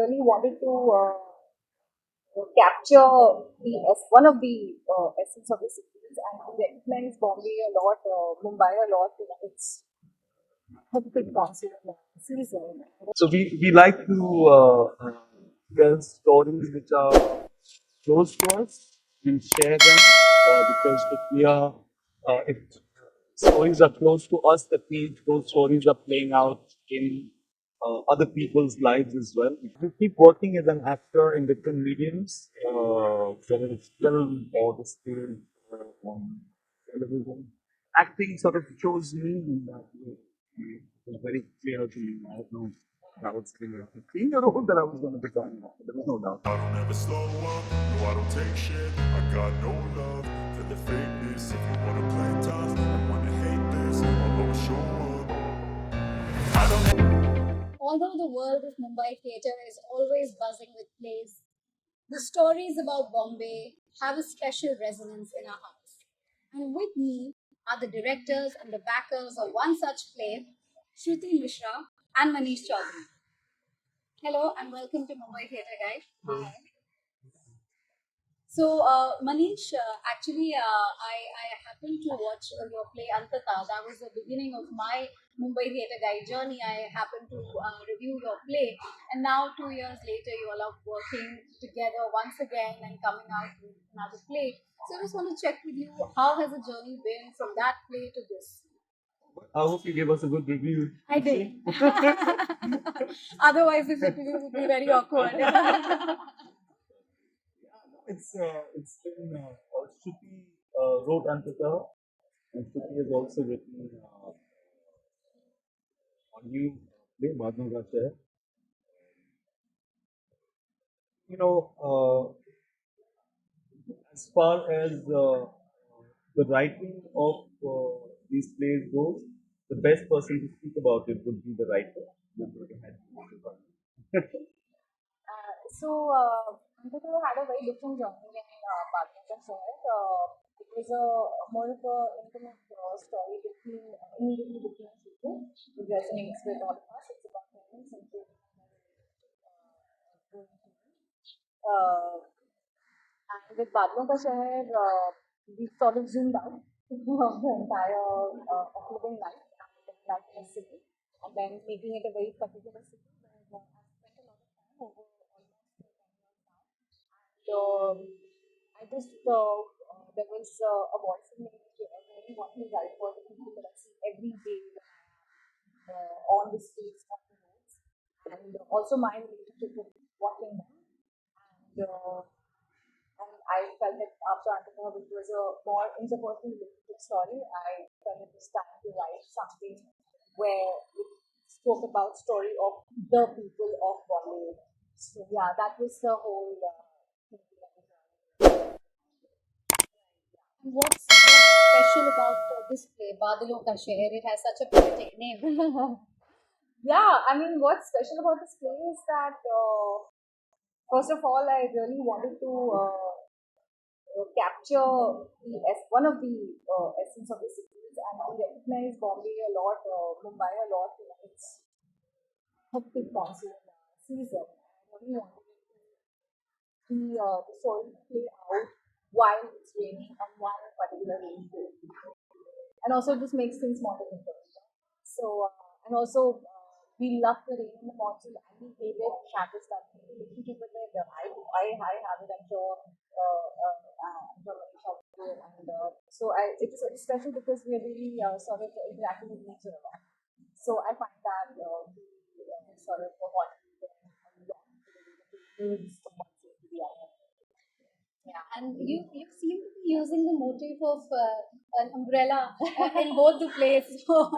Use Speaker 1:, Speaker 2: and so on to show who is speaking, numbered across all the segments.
Speaker 1: really wanted to capture one of the essence of the cities and to recognize Bombay a lot, Mumbai a lot in its hectic concert season.
Speaker 2: So we like to tell stories which are close to us and share them because if stories are close to us, that means those stories are playing out in other people's lives as well. We keep working as an actor in different mediums, whether it's film or the stage or on television. Acting sort of chose me in that way. It was very clear to me. I had no doubts in the role that I was going to become. There was no doubt.
Speaker 3: I don't ever slow up, no I don't take shit. I got no love for the fakeness. If you wanna play tough and wanna hate this, I'll always show up. I don't.
Speaker 4: Although the world of Mumbai theatre is always buzzing with plays, the stories about Bombay have a special resonance in our hearts. And with me are the directors and the backers of one such play, Shruti Mishra and Manish Chaudhary. Hello and welcome to Mumbai Theatre, guys. Hi. So, Manish, I happened to watch your play Antata. That was the beginning of my Mumbai Theatre Guide journey. I happened to review your play, and now 2 years later, you all are working together once again and coming out with another play. So, I just want to check with you, how has the journey been from that play to this?
Speaker 2: I hope you gave us a good review.
Speaker 4: I did. Otherwise, this interview would be very awkward.
Speaker 2: It's been Shruti wrote Antata, and Shruti has also written a new play, BADALON KA SHEHER. You know, as far as the writing of these plays goes, the best person to speak about it would be the writer.
Speaker 1: Antata had a very different journey than BADALON KA SHEHER. It was more of a intimate story immediately between people. It resonates with all of us. It's about parents and children. Uh, and with BADALON KA SHEHER, we sort of zoomed out of the entire of living life in a city, and then making it a very particular city where I've spent a lot of time over almost 10 years now. And I just there was a voice in me which I really want to write for the people that I see every day on the streets, on the roads, and also my relationship with watching them. And I felt that after Antata, which was a more interpersonal relationship story, I felt it was time to write something where it spoke about story of the people of Bollywood. So yeah, that was the whole thing.
Speaker 4: What's special about this play, Badalon Ka Sheher? It has such a poetic name.
Speaker 1: Yeah, I mean, what's special about this play is that first of all, I really wanted to capture one of the essence of the cities and to recognize Bombay a lot, Mumbai a lot in its hectic monsoon season. I really wanted the story to play out while it's raining on one particular rainy day. And also, it just makes things more difficult. So, and also, we love the rain in the monsoon and we hate it. That is that different people there. I have it, I'm sure. I'm sure Manish has it. And it's special because we're really sort of interacting with nature a lot. So I find that sort of what we want to do is to be out.
Speaker 4: Yeah, and you seem to be using the motif of an umbrella in both the plays. So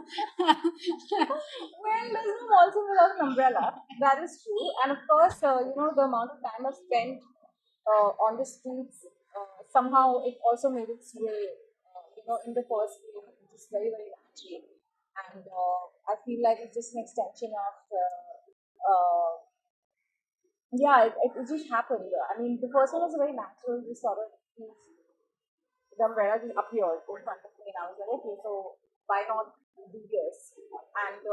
Speaker 1: Well, there's no monsoon without an umbrella. That is true. And of course, the amount of time I've spent on the streets, somehow it also made its way, in the first place, which is very, very natural. And I feel like it's just an extension of, yeah, it just happened. I mean, the first one was very natural, just sort of, the umbrella just appeared in front of me, and I was like, okay, so why not do this? And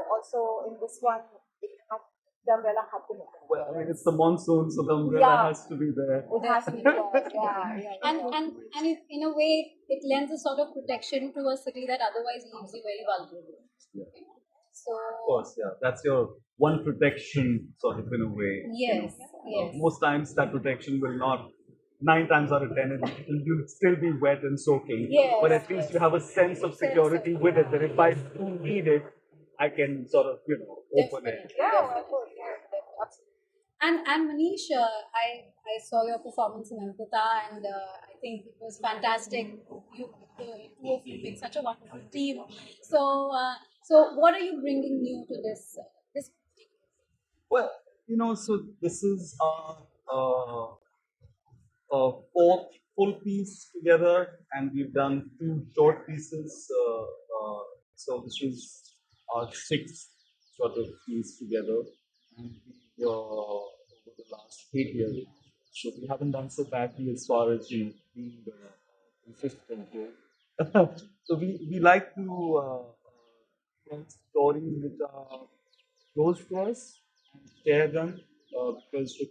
Speaker 1: also in this one, it had the umbrella had to be there.
Speaker 2: Well, I mean, it's the monsoon, so the umbrella
Speaker 1: Yeah.
Speaker 2: has to be there.
Speaker 1: It has to be there. Yeah.
Speaker 4: And in a way, it lends a sort of protection to a city that otherwise leaves you very vulnerable.
Speaker 2: Yeah.
Speaker 4: So,
Speaker 2: Of course, yeah. That's your one protection, sort of, in a way.
Speaker 4: yes, yes.
Speaker 2: Most times that protection will not, 9 times out of 10, you'll still be wet and soaking.
Speaker 1: Yes,
Speaker 2: But at least you have a sense of security with it, that if I do need it, I can sort of, open it.
Speaker 1: Yeah, of course. Yeah, absolutely.
Speaker 4: And Manish, I saw your performance in Ankita, and I think it was fantastic. You two of you make such a wonderful team. So what are you bringing new to this?
Speaker 2: Well, so this is fourth full piece together, and we've done 2 short pieces. So this was our 6th sort of piece together, and over the last 8 years, so we haven't done so badly as far as being consistent. So we like to tell stories which are close to us and share them, because if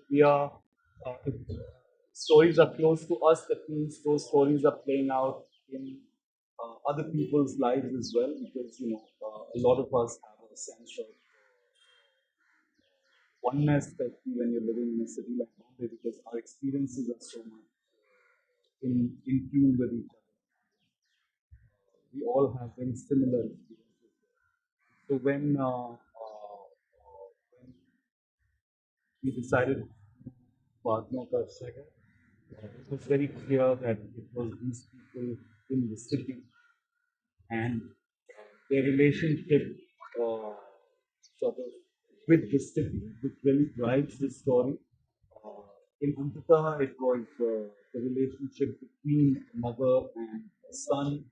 Speaker 2: stories are close to us, that means those stories are playing out in other people's lives as well, because a lot of us have a sense of oneness, especially when you're living in a city like Mumbai, because our experiences are so much in tune with each other. We all have very similar experiences. So when we decided BADALON KA SHEHER, it was very clear that it was these people in the city and their relationship sort of with the city, which really drives the story. In Ankita, it was the relationship between a mother and a son,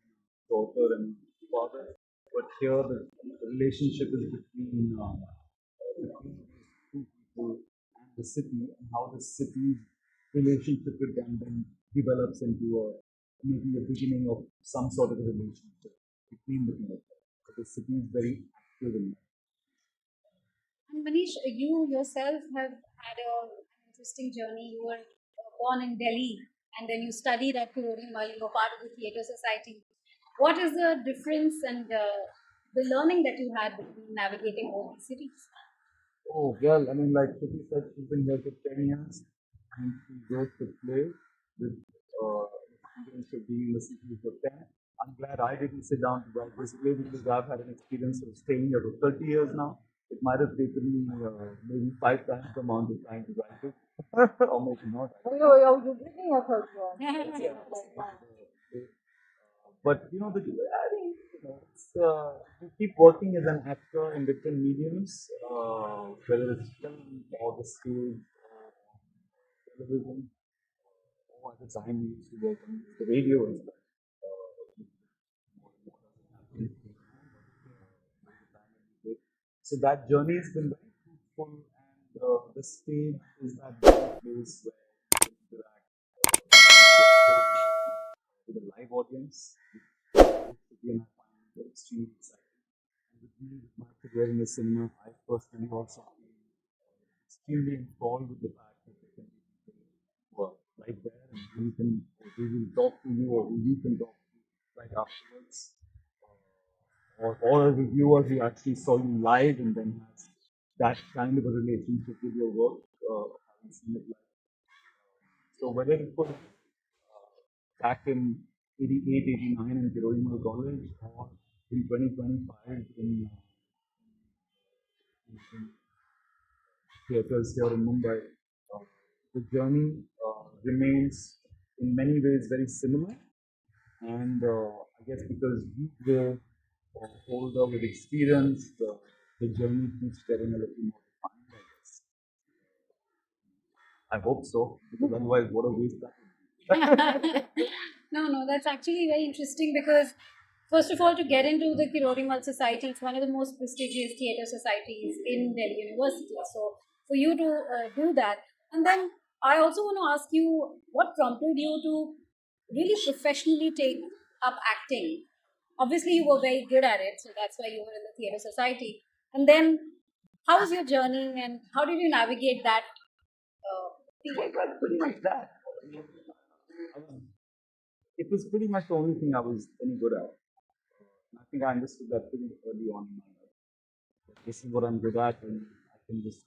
Speaker 2: daughter and father. But here, the relationship is between these 2 people and the city, and how the city's relationship with them then develops into maybe a beginning of some sort of a relationship between the people. But the city is very active in that.
Speaker 4: And Manish, you yourself have had an interesting journey. You were born in Delhi, and then you studied at Colonial. You were part of the theatre society. What is the difference and the learning that you had between navigating all these cities?
Speaker 2: Oh, well, I mean, like Shruti said, she's been here for 10 years and she wrote the play with experience of being in the city for 10. I'm glad I didn't sit down to write this play, because I've had an experience of staying here for 30 years now. It might have taken me maybe 5 times the amount of time to write it, or maybe not.
Speaker 1: You're giving a third one.
Speaker 2: But I think you keep working as an actor in different mediums, whether it's film or the stage or television, or at the time we used to work on the radio and stuff. So that journey has been very fruitful, and the stage is that place where you interact with a live audience. Again, I find it extremely exciting. And with me, with my career in the cinema, I personally also feel extremely involved with the fact that there can be people who are right there and who will talk to you, or who you can talk to right afterwards. Or a reviewer who actually saw you live and then has that kind of a relationship with your work, having seen it live. So whether it was back in 88, 89 in Kiroimal College, or in 2025 in theatres here in Mumbai, the journey remains in many ways very similar. And I guess because you were older with experience, the journey keeps getting a little more defined, I guess. I hope so, because otherwise, what a waste that would be.
Speaker 4: No, that's actually very interesting because, first of all, to get into the Kirorimal Society, it's one of the most prestigious theatre societies in Delhi University. So, for you to do that, and then I also want to ask you, what prompted you to really professionally take up acting? Obviously, you were very good at it, so that's why you were in the theatre society. And then, How was your journey, and how did you navigate that period?
Speaker 2: Well, pretty much that. I was, it was pretty much the only thing I was any good at. I think I understood that pretty early on in my life. This is what I'm good at, and I can just,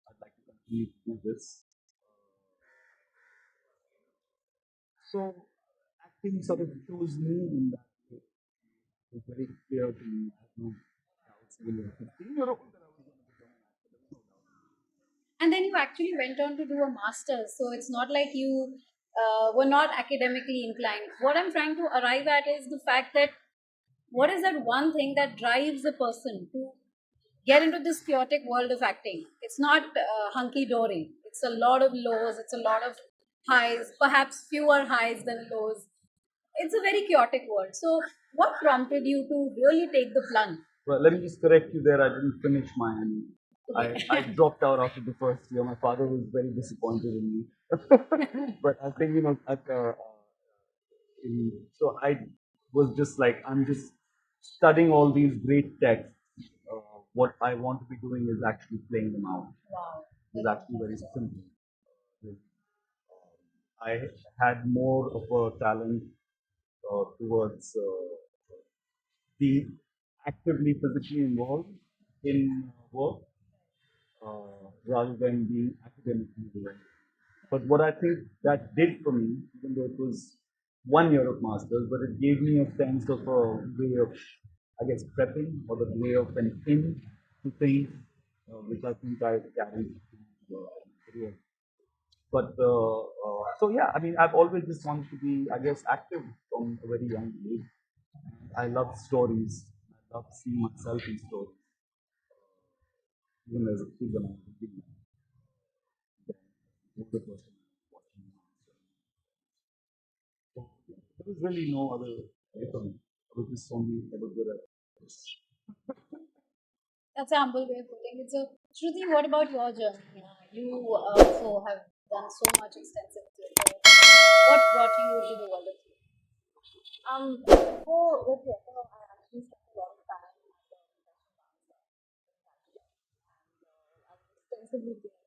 Speaker 2: I'd like to continue to do this. So acting sort of chose me in that way. It was very clear to me. I had no doubts even at 15-year-old that I was going to become an actor. There was no doubt.
Speaker 4: And then you actually went on to do a master's, so it's not like you were not academically inclined. What I'm trying to arrive at is the fact that what is that one thing that drives a person to get into this chaotic world of acting? It's not hunky dory. It's a lot of lows. It's a lot of highs. Perhaps fewer highs than lows. It's a very chaotic world. So, what prompted you to really take the plunge?
Speaker 2: Well, let me just correct you there. I didn't finish mine. I dropped out after the first year. My father was very disappointed in me. But I think, so I was just like, I'm just studying all these great texts. What I want to be doing is actually playing them out.
Speaker 4: Wow.
Speaker 2: It's actually very simple. I had more of a talent towards be actively physically involved in work rather than being academically involved. But what I think that did for me, even though it was 1 year of masters, but it gave me a sense of a way of, I guess, prepping or the way of an in to things, which I think I carried to career. But so yeah, I mean, I've always just wanted to be, I guess, active from a very young age. I love stories. I love seeing myself in stories, even as a kid when I was a big man. Then older person watching myself. So yeah, there was really no other way for me. I was just only ever good at this.
Speaker 4: That's a humble way of putting it. So, Shruti, what about your journey? You also have done so much extensive theatre. What brought you into the world of theatre?
Speaker 1: Before the theatre, I actually spent a lot of time as a professional dancer in Canada. And I was extensively doing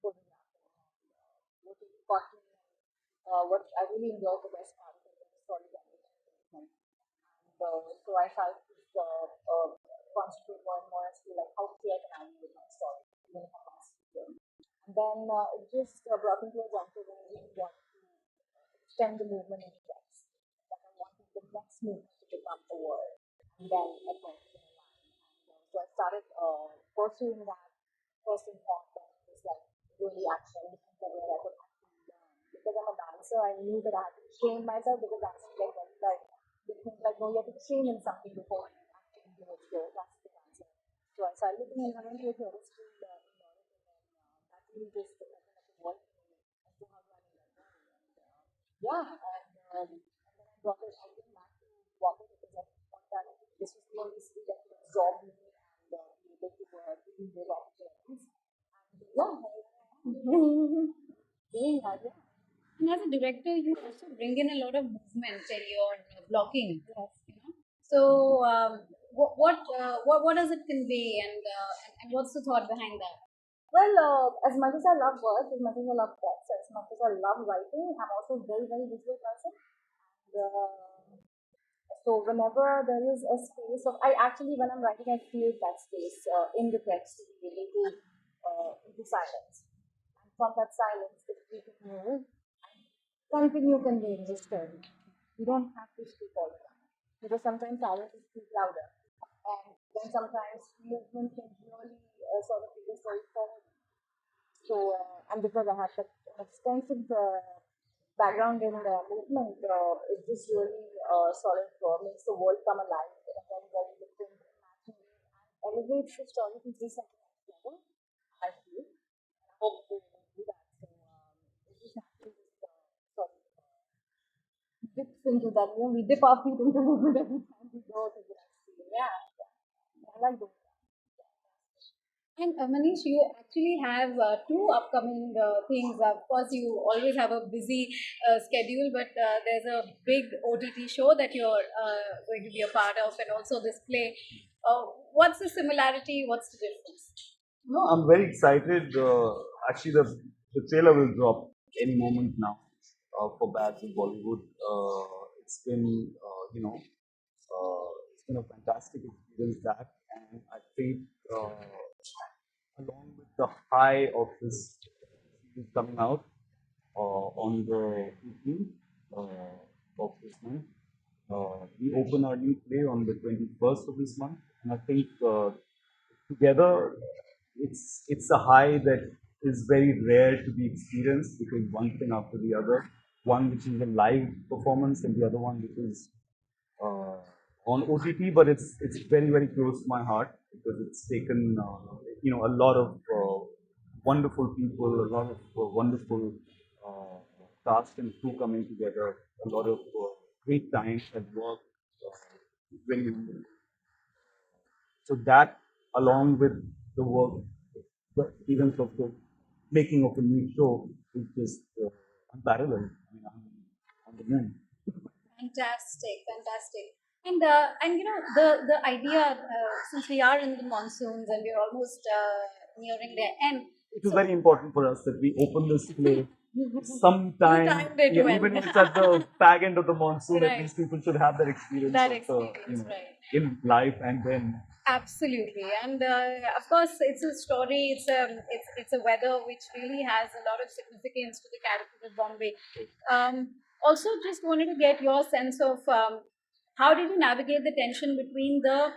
Speaker 1: choreographing and working with cotton. What I really enjoyed the best part of it was storytelling and engagement. And so I tried to concentrate more and more as to like how clear can I be with my story, even if I'm not speaking. And then it just brought me to a juncture where I really wanted to extend the movement into text. That I wanted the next movement to become a word, and then a text in a line. And so I started pursuing that first and foremost. It was like really actually looking for where I could actually learn. Because I'm a dancer, I knew that I had to train myself because dancing like they think like no, you have to train in something before you actually do it. So that's the dancer. So I started looking and I went to a theatre school in Europe, and then that really just opened up the world for me as to how to manage that journey. And yeah, and then I brought it. I came back to Bombay because I thought that this was the only skill that could absorb me and be able to give me those opportunities. And yeah, doing that. Yeah.
Speaker 4: And as a director, you also bring in a lot of movement in your blocking.
Speaker 1: Yes.
Speaker 4: You know? So, what does it convey, and what's the thought behind that?
Speaker 1: Well, as much as I love words, as much as I love text, as much as I love writing, I'm also a very, very visual person. And so whenever there is a space of, I actually, when I'm writing, I create that space in the text to be able to into silence. And from that silence, if we can move and continue conveying the story, you don't have to speak all the time. Because sometimes silence is speak louder. And then sometimes movement can really sort of take the story forward. So, and because I have such an extensive background in movement, it just really sort of makes the world come alive in a very, very different, natural way and elevates the story to just like the next level. I feel. And I hope they will do that. So, it's just naturally just sort of dips into that. You know, we dip our feet into movement every time we go to the next scene. Yeah, yeah. I like doing that.
Speaker 4: And Manish, you actually have two upcoming things. Of course, you always have a busy schedule, but there's a big OTT show that you're going to be a part of, and also this play. What's the similarity? What's the difference?
Speaker 2: No, I'm very excited. Actually, the trailer will drop any moment now for Bads in Bollywood. It's been, it's been a fantastic experience that, and I think along with the high of this series coming out on the 18th of this month, we open our new play on the 21st of this month, and I think together it's a high that is very rare to be experienced because one thing after the other, one which is a live performance and the other one which is uh, on OTT, but it's very very close to my heart because it's taken a lot of wonderful people, a lot of wonderful uh, cast and crew coming together, a lot of great time at work. Very so that along with the work, the experience of the making of a new show is just unparalleled. I mean, I'm on the moon.
Speaker 4: Fantastic, fantastic. And you know the idea, since we are in the monsoons and we're almost nearing the end,
Speaker 2: It was
Speaker 4: so
Speaker 2: very important for us that we open this play
Speaker 4: you
Speaker 2: sometime,
Speaker 4: timed it
Speaker 2: yeah,
Speaker 4: well.
Speaker 2: even if it's at the fag end of the monsoon, at
Speaker 4: Right,
Speaker 2: least people should have that experience
Speaker 4: that
Speaker 2: of,
Speaker 4: experience, right?
Speaker 2: in life and then.
Speaker 4: Absolutely, and of course, it's a story. It's a weather which really has a lot of significance to the character of Bombay. Also, just wanted to get your sense of how did you navigate the tension between the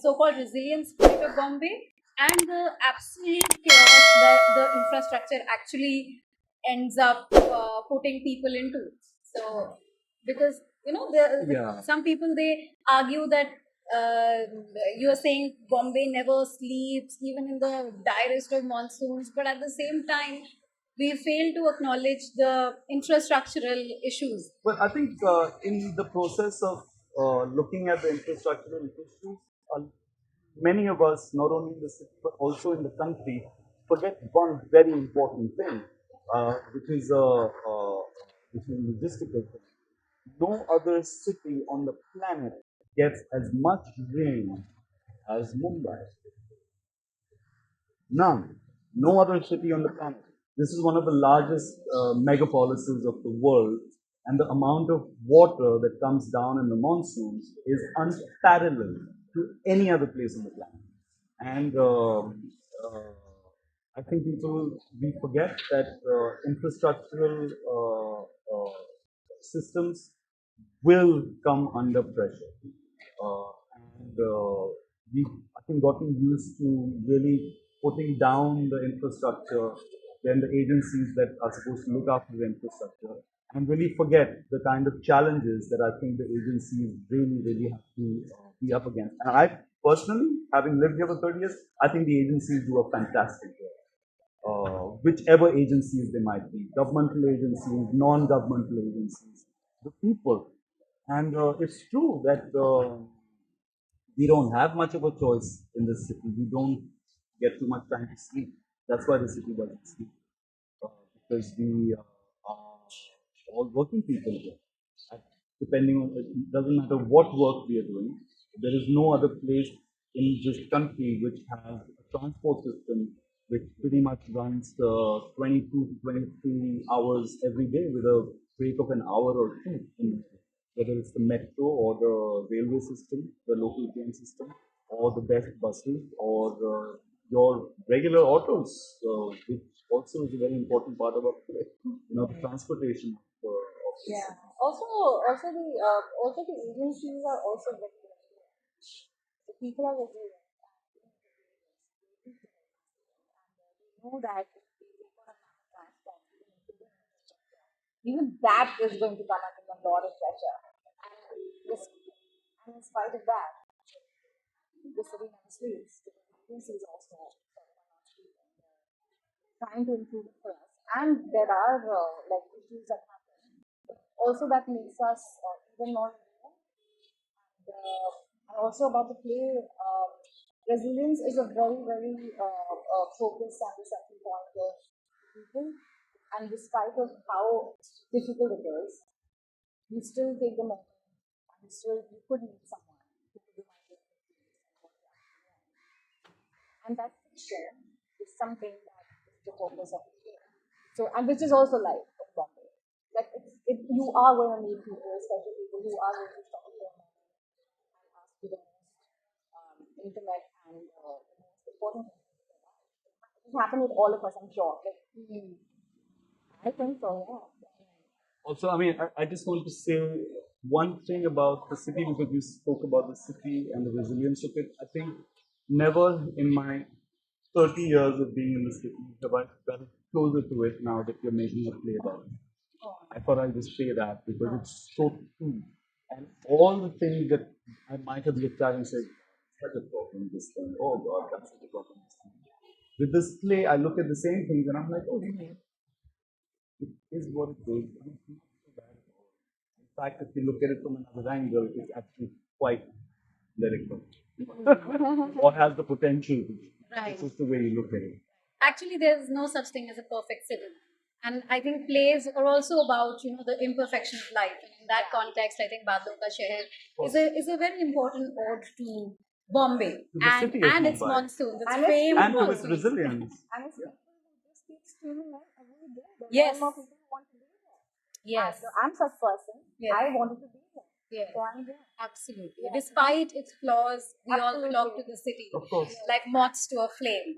Speaker 4: so-called resilient spirit of Bombay and the absolute chaos that the infrastructure actually ends up putting people into. So, because
Speaker 2: Yeah.
Speaker 4: some people they argue that uh, you are saying Bombay never sleeps, even in the direst of monsoons, but at the same time, we fail to acknowledge the infrastructural issues.
Speaker 2: Well, I think in the process of looking at the infrastructural issues, uh, many of us, not only in the city but also in the country, forget one very important thing, which is which is a logistical thing. No other city on the planet gets as much rain as Mumbai. None. No other city on the planet. This is one of the largest megapolises of the world, and the amount of water that comes down in the monsoons is unparalleled to any other place on the planet. And I think people we forget that infrastructural systems will come under pressure. And we've, I think, gotten used to really putting down the infrastructure, then the agencies that are supposed to look after the infrastructure, and really forget the kind of challenges that I think the agencies really, really have to be up against. And I personally, having lived here for 30 years, I think the agencies do a fantastic job. Whichever agencies they might be, governmental agencies, non-governmental agencies, the people. And it's true that we don't have much of a choice in this city. We don't get too much time to sleep. That's why the city doesn't sleep. Because we are all working people here. And depending on it doesn't matter what work we are doing. There is no other place in this country which has a transport system which pretty much runs 22 to 23 hours every day with a break of an hour or two in between, whether it's the metro or the railway system, the local train system, or the best buses, or your regular autos, which also is a very important part of our the transportation of this.
Speaker 1: Yeah. Also the agencies are also very good. The people are resilient. They know that if they take on a transport, even that is going to come under a lot of pressure. And this, and in spite of that, the city never sleeps. The agencies also trying to improve it for us. And there are like issues that happen. Also, that makes us even more aware. And also about the play, resilience is a very, very focus and the central point of people. And despite of how difficult it is, you still take the moment and you could meet someone who could remind you of the feelings and what you actually want. And that fiction is something that is the focus of the game. So, and which is also life in Bombay. Like, you are going to meet people, especially people who are going to stop you for a moment and ask you the most intimate and the most important things in your life. It happened with all of us, I'm sure. Like, I think so, yeah.
Speaker 2: Also, I mean, I just want to say one thing about the city because you spoke about the city and the resilience of it. I think never in my 30 years of being in the city have I felt closer to it now that you're making a play about it. I thought I'd just say that because it's so true. And all the things that I might have looked at and said, such a problem, this thing, oh God, that's such a problem, this thing. With this play, I look at the same things and I'm like, oh, it is what it is. It's not so bad at all. In fact, if you look at it from another angle, it's actually quite lyrical. Or has the potential to be.
Speaker 4: Right.
Speaker 2: It's just the way you look at it.
Speaker 4: Actually, there's no such thing as a perfect city. And I think plays are also about, the imperfection of life. And in that context, I think Badalon Ka Sheher is a very important ode to Bombay
Speaker 2: To the city of
Speaker 4: and its
Speaker 2: Mumbai.
Speaker 4: monsoon, its
Speaker 1: And its
Speaker 4: famed
Speaker 2: And to its
Speaker 4: monsoon.
Speaker 2: resilience.
Speaker 1: And it's people who just keep streaming out every day. There are
Speaker 4: Yes.
Speaker 1: more people who want to be there.
Speaker 4: Yes.
Speaker 1: And I'm such a person.
Speaker 4: Yes.
Speaker 1: I wanted to be there.
Speaker 4: Yes.
Speaker 1: So I'm there.
Speaker 4: Absolutely.
Speaker 1: Yeah.
Speaker 4: Despite its flaws, we all
Speaker 1: Absolutely.
Speaker 4: flock to the city
Speaker 2: Of course.
Speaker 4: like moths to a flame.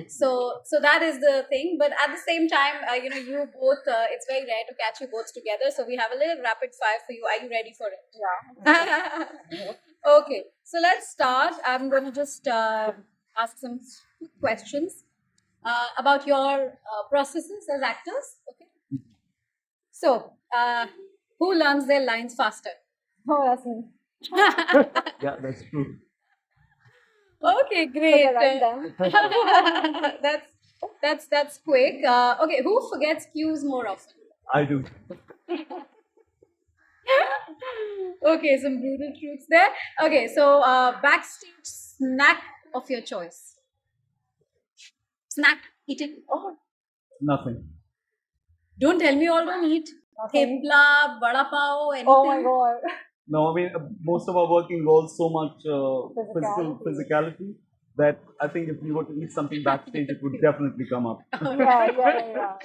Speaker 4: So that is the thing. But at the same time, you both. It's very rare to catch you both together. So we have a little rapid fire for you. Are you ready for it?
Speaker 1: Yeah.
Speaker 4: Okay. So let's start. I'm going to just ask some quick questions about your processes as actors. Okay. So, who learns their lines faster?
Speaker 1: Oh, that's me.
Speaker 2: Yeah, that's true.
Speaker 4: Okay, great.
Speaker 1: Right then.
Speaker 4: That's quick. Okay, who forgets cues more often?
Speaker 2: I do.
Speaker 4: Okay, some brutal truths there. Okay, so backstage snack of your choice. Snack, eat it.
Speaker 1: Oh,
Speaker 2: Nothing.
Speaker 4: Don't tell me all don't eat.
Speaker 1: Nothing.
Speaker 4: Thepla, vada pav, anything.
Speaker 1: oh my god.
Speaker 2: No, I mean, most of our work involves so much physicality that I think if we were to eat something backstage, it would definitely come up.
Speaker 1: Yeah.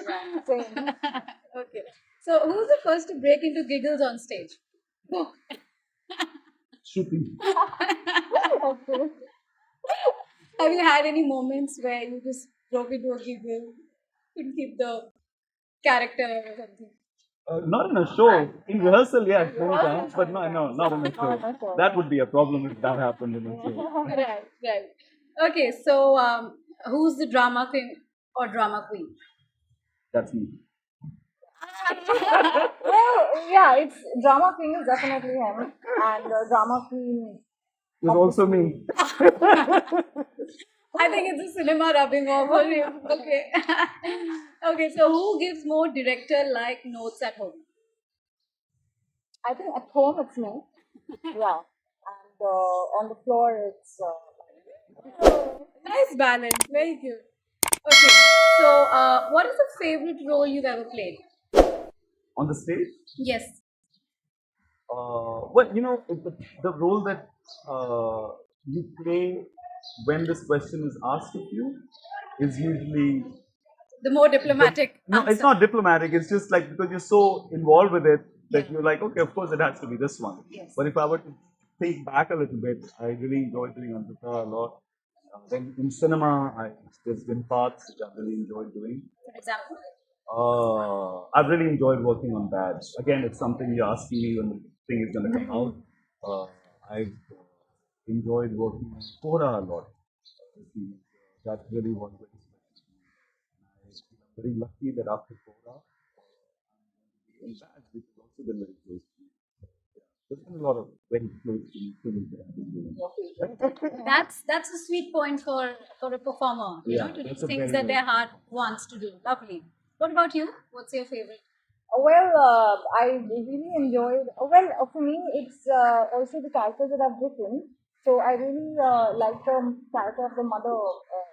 Speaker 1: Same.
Speaker 4: Okay. So, who's the first to break into giggles on stage? Go.
Speaker 2: Shooting.
Speaker 1: Okay.
Speaker 4: Have you had any moments where you just broke into a giggle, couldn't keep the character or something?
Speaker 2: Not in a show. In rehearsal, yes, many times, but not in a show.
Speaker 1: Not in a show.
Speaker 2: That would be a problem if that happened in a show.
Speaker 4: Right. Okay, so who's the drama king or drama queen?
Speaker 2: That's me.
Speaker 1: Well, yeah, it's drama king is definitely him, and drama queen.
Speaker 2: It's also me.
Speaker 4: I think it's a cinema rubbing off on you. Okay. Okay, so who gives more director-like notes at home?
Speaker 1: I think at home it's me. Yeah, and on the floor it's.
Speaker 4: Nice balance. Very good. Okay, so what is the favorite role you've ever played?
Speaker 2: On the stage?
Speaker 4: Yes.
Speaker 2: Well, the role that you play when this question is asked of you is usually
Speaker 4: The more diplomatic.
Speaker 2: no,
Speaker 4: answer.
Speaker 2: it's not diplomatic. It's just like because you're so involved with it that you're like, okay, of course it has to be this one.
Speaker 4: Yes.
Speaker 2: But if I were to think back a little bit, I really enjoyed doing Amrita a lot. Then in cinema, there's been parts which I've really enjoyed doing.
Speaker 4: For example.
Speaker 2: I've really enjoyed working on that. Again, it's something you're asking me when the thing is going to come out. I've enjoyed working on Kora a lot. That really was very special. I'm very lucky that after Kora, in that, which has also been very close to me. There's been a lot of very close to me films that I've been doing.
Speaker 4: That's a sweet point for a performer,
Speaker 2: Yeah,
Speaker 4: to do
Speaker 2: that's a
Speaker 4: things
Speaker 2: very
Speaker 4: that
Speaker 2: good-
Speaker 4: their heart wants to do. Lovely. What about you? What's your favorite?
Speaker 1: Well, I really enjoyed. Well, for me, it's also the characters that I've written. So I really like the character of the mother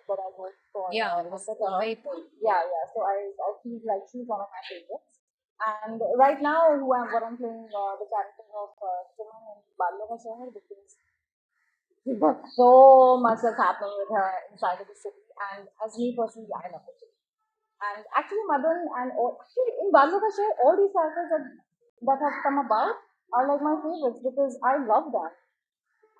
Speaker 1: that I wrote for
Speaker 4: Yeah, it was
Speaker 1: Rattanpal.
Speaker 4: very cool.
Speaker 1: Yeah, yeah. So I feel like she's one of my favorites. And right now, what I'm playing the character of Simon in BADALON KA SHEHER because we've got so much that's happening with her inside of the city. And as me personally, I love the city. And actually, Madan and actually in BADALON KA SHEHER, all these characters that have come about are like my favorites because I love them.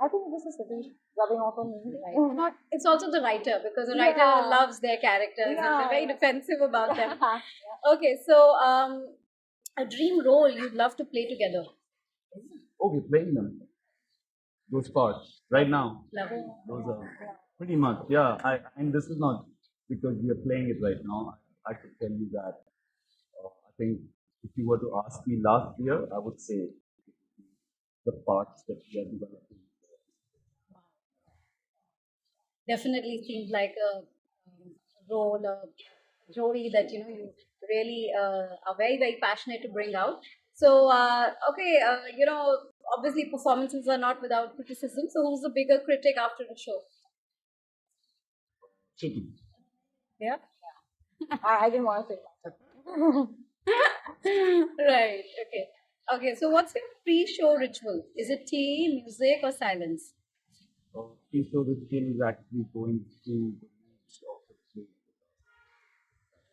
Speaker 1: I think this is city rubbing off on me.
Speaker 4: Right. Not, it's also the writer because the writer
Speaker 1: Yeah.
Speaker 4: loves their characters and they're very
Speaker 1: Yeah.
Speaker 4: defensive about them.
Speaker 1: Yeah.
Speaker 4: Okay, so a dream role you'd love to play together.
Speaker 2: Okay, playing them. Those parts right now.
Speaker 4: Lovely.
Speaker 2: Those are pretty much, yeah. And this is not because we are playing it right now. I could tell you that. I think if you were to ask me last year, I would say the parts that we are developing.
Speaker 4: Definitely seems like a role, a story that you really are very very passionate to bring out. So okay, obviously performances are not without criticism. So who's the bigger critic after the show?
Speaker 2: Shruti.
Speaker 4: Yeah.
Speaker 1: I didn't want to say that.
Speaker 4: Right. Okay. Okay. So what's your pre-show ritual? Is it tea, music, or silence?
Speaker 2: So the skill is actually going through the moods of the play.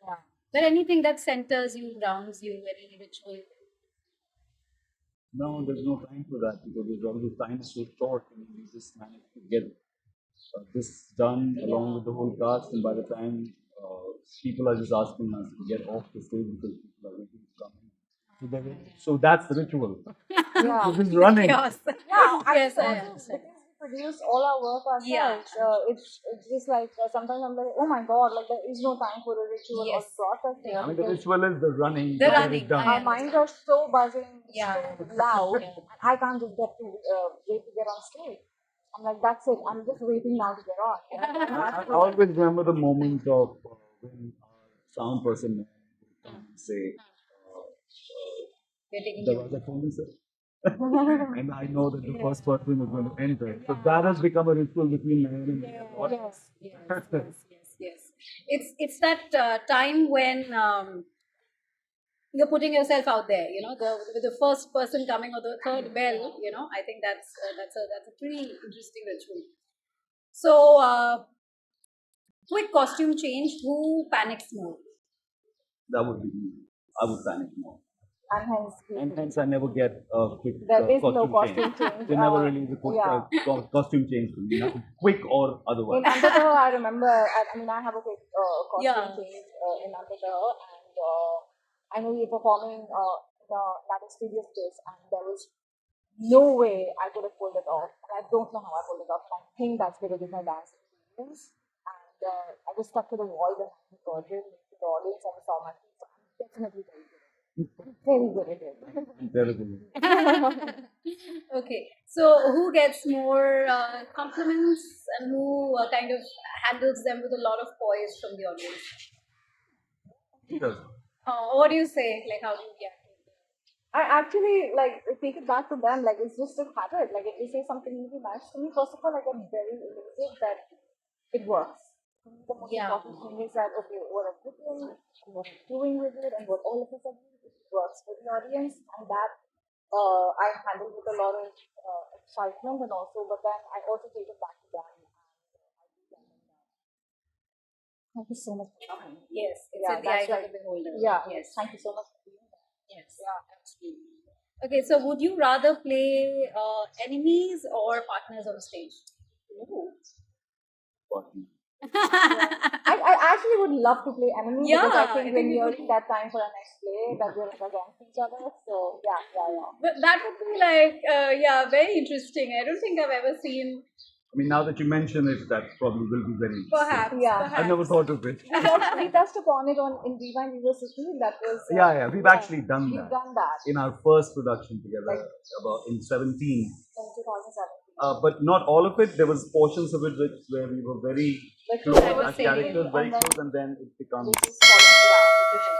Speaker 1: Yeah.
Speaker 4: But anything that centers you, grounds you, any ritual?
Speaker 2: No, there's no time for that because there's always time is so short and we just manage to get this done along with the whole cast, and by the time people are just asking us to get off the stage because people are waiting to come in. So that's the ritual.
Speaker 1: Yeah.
Speaker 2: This is running.
Speaker 4: Chaos.
Speaker 1: Yeah,
Speaker 4: Yes, I
Speaker 1: also
Speaker 4: understand.
Speaker 1: because we produce all our work ourselves, it's just like sometimes I'm like, oh my god, like there is no time for the ritual
Speaker 4: Yes.
Speaker 1: or processing.
Speaker 2: I mean, the
Speaker 1: because
Speaker 2: ritual is the running.
Speaker 4: The
Speaker 2: to get
Speaker 4: running,
Speaker 2: it done.
Speaker 1: our minds are so buzzing,
Speaker 4: Yeah.
Speaker 1: so loud, and I can't just wait to get on stage. I'm like, that's it. I'm just waiting now to get on.
Speaker 2: I always remember the moment of when our sound person would come and say,
Speaker 4: We're taking
Speaker 2: there
Speaker 4: you.
Speaker 2: was a phone, sir. And I know that the first person is going to enter. So that has become a ritual between man and
Speaker 4: Yes, yes. It's that time when you're putting yourself out there. The first person coming or the third bell. I think that's a pretty interesting ritual. So quick costume change. Who panics more?
Speaker 2: That would be me. I would panic more.
Speaker 1: And
Speaker 2: Hence, I never get a quick
Speaker 1: there is no
Speaker 2: costume
Speaker 1: costume change.
Speaker 2: They never release a quick costume change for me, nothing quick or otherwise.
Speaker 1: In Antataha, I remember, I have a quick costume
Speaker 4: Yeah.
Speaker 1: change in Antataha, and I know we were performing in a Native studio space, and there was no way I could have pulled it off. And I don't know how I pulled it off. I think that's because of my dance experience. And I just stuck to the wall and I recorded with the audience and saw my feet. So I'm definitely very good at it. Very good at it.
Speaker 2: Terrible.
Speaker 4: Okay, so who gets more compliments and who kind of handles them with a lot of poise from the audience?
Speaker 2: Because
Speaker 4: What do you say? Like, how do you react?
Speaker 1: I actually take it back to them. Like it's just a habit. Like if they say something really nice to me, first of all, I get very elated that it works. The most important thing is that okay, what I'm putting, what I'm doing with it, and what all of us are doing, it works for the audience, and that I handle with a lot of excitement and also. But then I also take it back to them. And I do tell them that. Thank you so much for coming.
Speaker 4: Yes, it's
Speaker 1: Yeah,
Speaker 4: in the
Speaker 1: that's
Speaker 4: eyes of
Speaker 1: right.
Speaker 4: the beholder.
Speaker 1: Yeah.
Speaker 4: Yes.
Speaker 1: Thank you so much for being there.
Speaker 4: Yes.
Speaker 1: Yeah.
Speaker 4: Absolutely. Okay, so would you rather play enemies or partners on stage?
Speaker 1: I actually would love to play enemy because I
Speaker 4: Yeah,
Speaker 1: think
Speaker 4: I
Speaker 1: we're
Speaker 4: think we
Speaker 1: nearing that time for our next play that we're against each other. So yeah.
Speaker 4: But that would be like, very interesting. I don't think I've ever seen.
Speaker 2: I mean, now that you mention it, that probably will be very interesting.
Speaker 4: Perhaps.
Speaker 1: Yeah.
Speaker 4: perhaps.
Speaker 2: I never thought of it.
Speaker 1: We touched upon it in Divyani University. That was
Speaker 2: We've actually done
Speaker 1: we've
Speaker 2: that
Speaker 1: done that
Speaker 2: in our first production together, about in 17.
Speaker 1: in 2017.
Speaker 2: But not all of it. There was portions of it where we were very
Speaker 1: Like
Speaker 2: close
Speaker 4: I was
Speaker 2: as
Speaker 4: saying,
Speaker 2: characters, very
Speaker 1: and then
Speaker 2: close, and then it becomes
Speaker 1: it just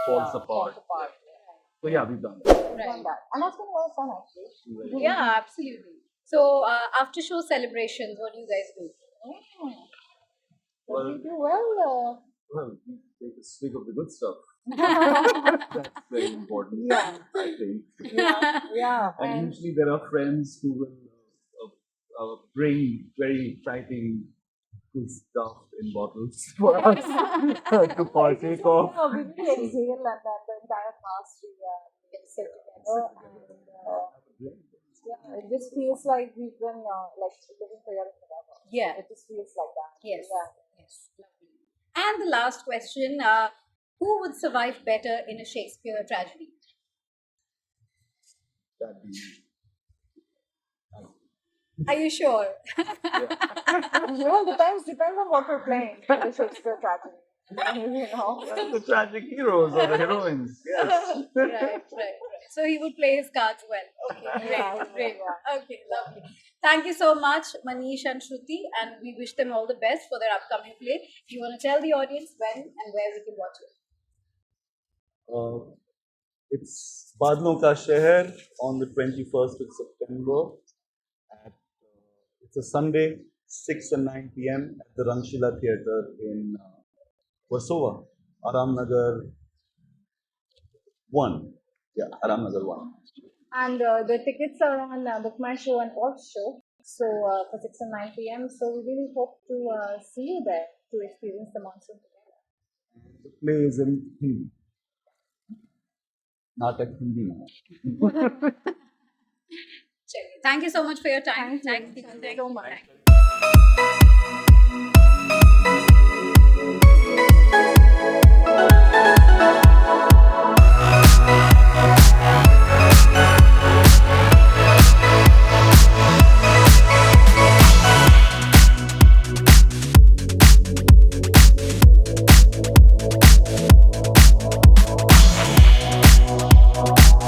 Speaker 1: falls
Speaker 2: falls apart.
Speaker 1: Yeah.
Speaker 2: So yeah, we've done that.
Speaker 1: We've done that, and that's been a lot of fun actually.
Speaker 4: Yeah, absolutely. So after show celebrations, what do you guys do?
Speaker 1: What do
Speaker 2: Well,
Speaker 1: you do? Well,
Speaker 2: well, take a swig of the good stuff. That's very important.
Speaker 1: Yeah.
Speaker 2: I think.
Speaker 1: yeah.
Speaker 2: And usually there are friends who will bring very exciting good stuff in bottles for us to partake of.
Speaker 1: Yeah, we really exhale and then the entire cast we sit together and yeah, it just feels like we've been like living together forever.
Speaker 4: Yeah.
Speaker 1: It just feels like that.
Speaker 4: Yes.
Speaker 1: Yeah.
Speaker 4: Yes. Lovely. And the last question: who would survive better in a Shakespeare tragedy?
Speaker 2: That'd be
Speaker 4: Are you sure?
Speaker 1: Well, depends on what we're playing for the Shakespeare tragedy. You know.
Speaker 2: the tragic heroes or the heroines. Yes.
Speaker 4: Right. So he would play his cards well. Okay,
Speaker 1: Yeah,
Speaker 4: great.
Speaker 1: yeah.
Speaker 4: Okay, lovely. Thank you so much, Manish and Shruti, and we wish them all the best for their upcoming play. Do you want to tell the audience when and where we can watch it?
Speaker 2: It's Badalon Ka Sheher on the 21st of September. It's a Sunday, 6 and 9 p.m. at the Ranchila Theatre in Warsaw, Aramnagar 1. Yeah, Aramnagar 1.
Speaker 1: And the tickets are on Book My Show and Alt Show. So for 6 and 9 p.m. So we really hope to see you there to experience the monsoon together.
Speaker 2: The play is in Hindi. Natak Hindi.
Speaker 4: Thank you so much for your time.
Speaker 1: Thank you so much.
Speaker 4: Thank you.